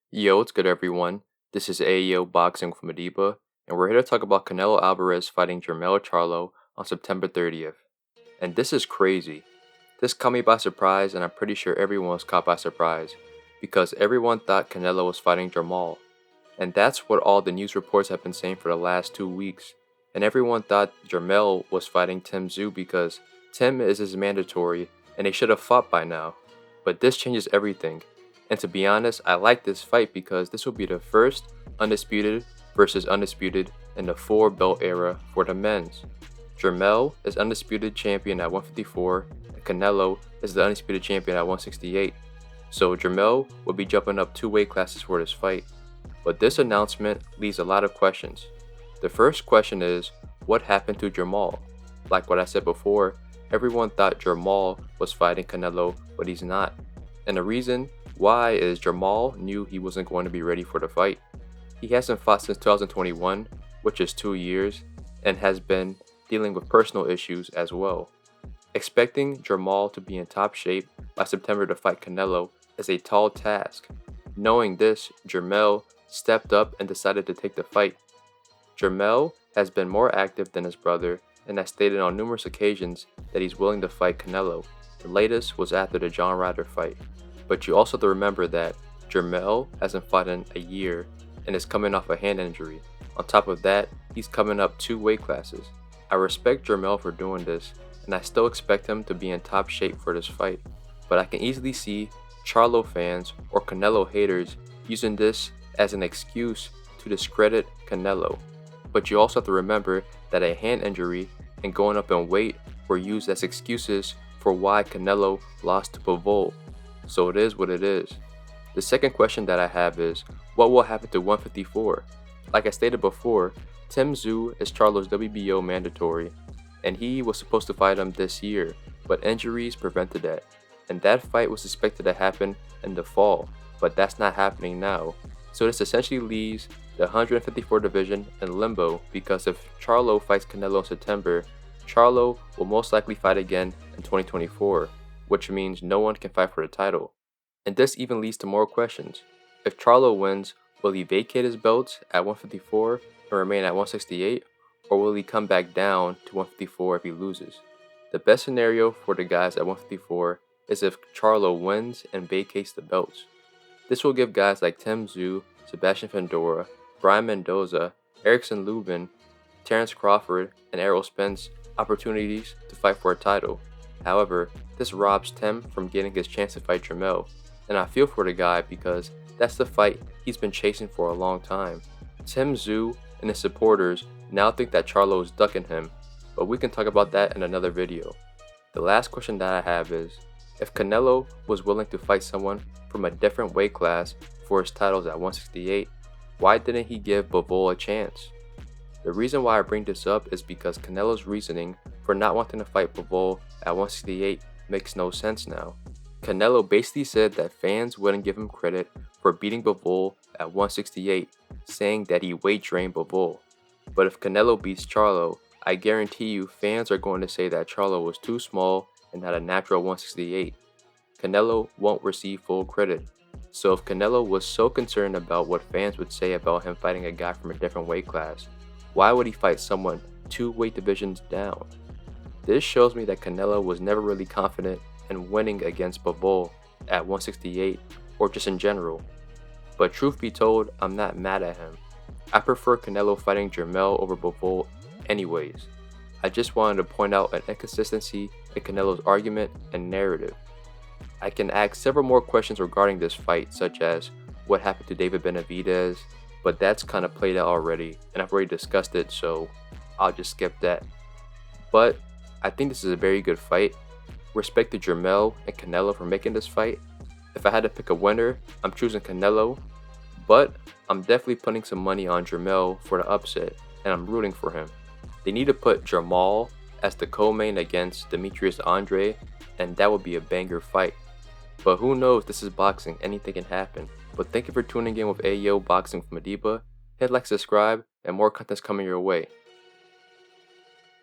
Yo, what's good everyone? This is AEO Boxing with Madiba, and we're here to talk about Canelo Alvarez fighting JERMELL Charlo on September 30th. And this is crazy. This caught me by surprise, and I'm pretty sure everyone was caught by surprise, because everyone thought Canelo was fighting JERMALL. And that's what all the news reports have been saying for the last 2 weeks. And everyone thought JERMELL was fighting Tim Tszyu because Tim is his mandatory, and they should have fought by now. But this changes everything. And to be honest, I like this fight because this will be the first undisputed versus undisputed in the 4-belt era for the men's. JERMELL is undisputed champion at 154, and Canelo is the undisputed champion at 168. So JERMELL will be jumping up 2 weight classes for this fight. But this announcement leaves a lot of questions. The first question is, what happened to JERMALL? Like what I said before, everyone thought JERMALL was fighting Canelo, but he's not. And the reason why is JERMALL knew he wasn't going to be ready for the fight. He hasn't fought since 2021, which is 2 years, and has been dealing with personal issues as well. Expecting JERMALL to be in top shape by September to fight Canelo is a tall task. Knowing this, JERMELL stepped up and decided to take the fight. JERMELL has been more active than his brother and has stated on numerous occasions that he's willing to fight Canelo. The latest was after the John Ryder fight. But you also have to remember that JERMELL hasn't fought in a year and is coming off a hand injury. On top of that, he's coming up 2 weight classes. I respect JERMELL for doing this, and I still expect him to be in top shape for this fight. But I can easily see Charlo fans or Canelo haters using this as an excuse to discredit Canelo. But you also have to remember that a hand injury and going up in weight were used as excuses for why Canelo lost to Bivol. So it is what it is. The second question that I have is, what will happen to 154? Like I stated before, Tim Tszyu is Charlo's WBO mandatory, and he was supposed to fight him this year, but injuries prevented that. And that fight was expected to happen in the fall, but that's not happening now. So this essentially leaves the 154 division in limbo, because if Charlo fights Canelo in September, Charlo will most likely fight again in 2024. Which means no one can fight for the title. And this even leads to more questions. If Charlo wins, will he vacate his belts at 154 and remain at 168, or will he come back down to 154 if he loses? The best scenario for the guys at 154 is if Charlo wins and vacates the belts. This will give guys like Tim Tszyu, Sebastian Fundora, Brian Mendoza, Erickson Lubin, Terrence Crawford, and Errol Spence opportunities to fight for a title. However, this robs Tim from getting his chance to fight JERMELL, and I feel for the guy because that's the fight he's been chasing for a long time. Tim Tszyu and his supporters now think that Charlo is ducking him, but we can talk about that in another video. The last question that I have is, if Canelo was willing to fight someone from a different weight class for his titles at 168, why didn't he give Bivol a chance? The reason why I bring this up is because Canelo's reasoning for not wanting to fight Bivol at 168 makes no sense now. Canelo basically said that fans wouldn't give him credit for beating Bivol at 168, saying that he weight drained Bivol. But if Canelo beats Charlo, I guarantee you fans are going to say that Charlo was too small and not a natural 168. Canelo won't receive full credit. So if Canelo was so concerned about what fans would say about him fighting a guy from a different weight class, why would he fight someone 2 weight divisions down? This shows me that Canelo was never really confident in winning against Bivol at 168 or just in general. But truth be told, I'm not mad at him. I prefer Canelo fighting JERMELL over Bivol anyways. I just wanted to point out an inconsistency in Canelo's argument and narrative. I can ask several more questions regarding this fight, such as what happened to David Benavidez, but that's kind of played out already and I've already discussed it, so I'll just skip that. But I think this is a very good fight. Respect to JERMELL and Canelo for making this fight. If I had to pick a winner, I'm choosing Canelo, but I'm definitely putting some money on JERMELL for the upset, and I'm rooting for him. They need to put JERMALL as the co-main against Demetrius Andre, and that would be a banger fight. But who knows, this is boxing, anything can happen. But thank you for tuning in with AEO Boxing with Madiba. Hit like, subscribe, and more content's coming your way.